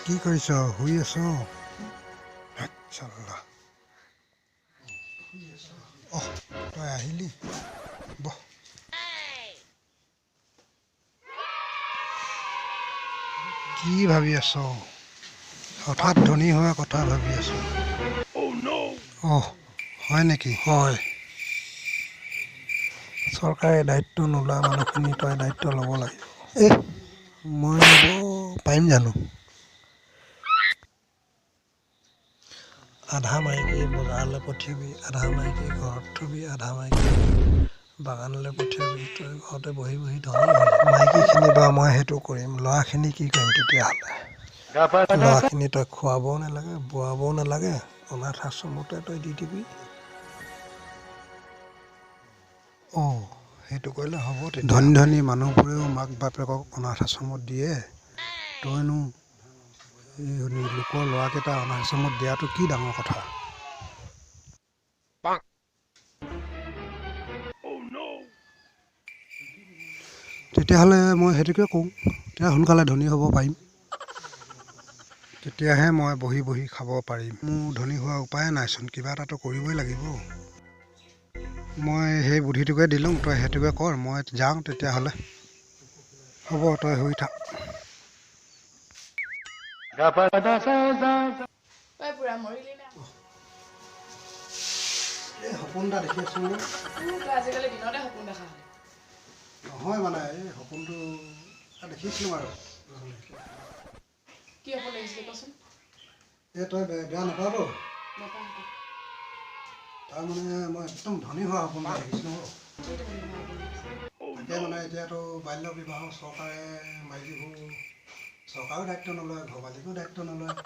কি কৰিছ? শুই আছ? চাল্লা অহ, তই আহিলি? বহ। কি ভাবি আছ? হঠাৎ ধনী হোৱা কথা ভাবি আছ? অহ, হয় নেকি? হয়। চৰকাৰে দায়িত্ব নোলোৱা মানুহখিনি তই দায়িত্ব ল'ব লাগিব। মই ল'ব পাৰিম জানো? আধা মাইকী বজাৰলৈ পঠিয়াবি, আধা মাইকী ঘৰত থবি, আধা মাইকী বাগানলৈ পঠিয়াবি। তই ঘৰতে বহি বহি ধনী হৈ যাবি। মাইকীখিনি বাৰু মই সেইটো কৰিম, ল'ৰাখিনি কি কৰিম তেতিয়াহ'লে? ল'ৰাখিনি তই খোৱাবও নালাগে, বোৱাবও নালাগে, অনাথ আশ্ৰমতে তই দি দিবি। অঁ, সেইটো কৰিলে হ'ব। ধনী ধনী মানুহবোৰেও মাক বাপেকক অনাথ আশ্ৰমত দিয়ে। তইনো এই লোকৰ ল'ৰাকেইটা অনাথ আশ্ৰমত দিয়াটো কি ডাঙৰ কথা? তেতিয়াহ'লে মই সেইটোকে কৰোঁ। তেতিয়া সোনকালে ধনী হ'ব পাৰিম। তেতিয়াহে মই বহি বহি খাব পাৰিম। মোৰ ধনী হোৱাৰ উপায়ে নাইচোন, কিবা এটাতো কৰিবই লাগিব। মই সেই বুদ্ধিটোকে দিলোঁ, তই সেইটোকে কৰ। মই যাওঁ তেতিয়াহ'লে। হ'ব, তই শুই থাক। এই সপোন এটা দেখি আছোঁ নহয়। আজিকালি দিনতে সপোন দেখা হয়। নহয় মানে এই সপোনটো দেখিছিলোঁ আৰু। কি সপোন দেখিছিলি কচোন? এই তই বেয়া নাপাৱতো? তাৰমানে মই একদম ধনী হোৱা সপোন এটা দেখিছিলোঁ। তাকে মানে এতিয়াতো বাল্য বিবাহৰ চৰকাৰে মাইকীবোৰ চৰকাৰেও দায়িত্ব নলয়, ঘৰ মালিকেও দায়িত্ব নলয়।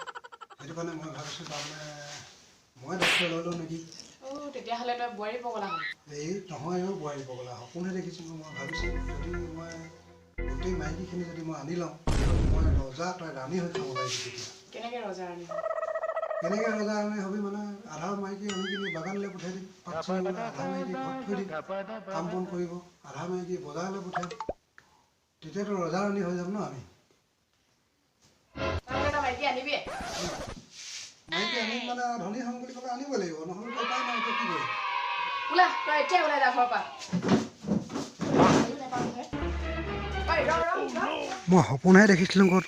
সেইটো কাৰণে মই ভাবিছোঁ তাৰমানে মই দায়িত্ব লৈ লওঁ নেকি? তেতিয়াহ'লে তই বোৱাৰী পগলা হ'ল। এই নহয় অ' বোৱাৰী পগলা, সপোনহে দেখিছিলোঁ। মই ভাবিছোঁ যদি মই গোটেই মাইকীখিনি যদি মই আনি লওঁ, মই ৰজা তই ৰাণী হৈ খাব পাৰিবি তেতিয়া। কেনেকৈ ৰজা ৰাণী? কেনেকৈ ৰজা ৰাণী হবি মানে আধা মাইকী আনি কিনি বাগানলৈ পঠিয়াই দিম, পাত ছিঙিবলৈ, আধা মাইকী ঘৰত থৈ দিম, কাম বন কৰিব, আধা মাইকী বজাৰলৈ পঠিয়াম। তেতিয়াতো ৰজা ৰাণী হৈ যাম ন আমি। মাইকী আনিবিয়ে? মাইকী আনিম মানে ধনী হ'ম বুলি ক'লে আনিবই লাগিব, নহ'লেতো উপায় নাই, এতিয়া কি কৰিম? ওলা, তই এতিয়া ওলাই যা ঘৰৰ পৰা। মই সপোনহে দেখিছিলোঁ ক'ত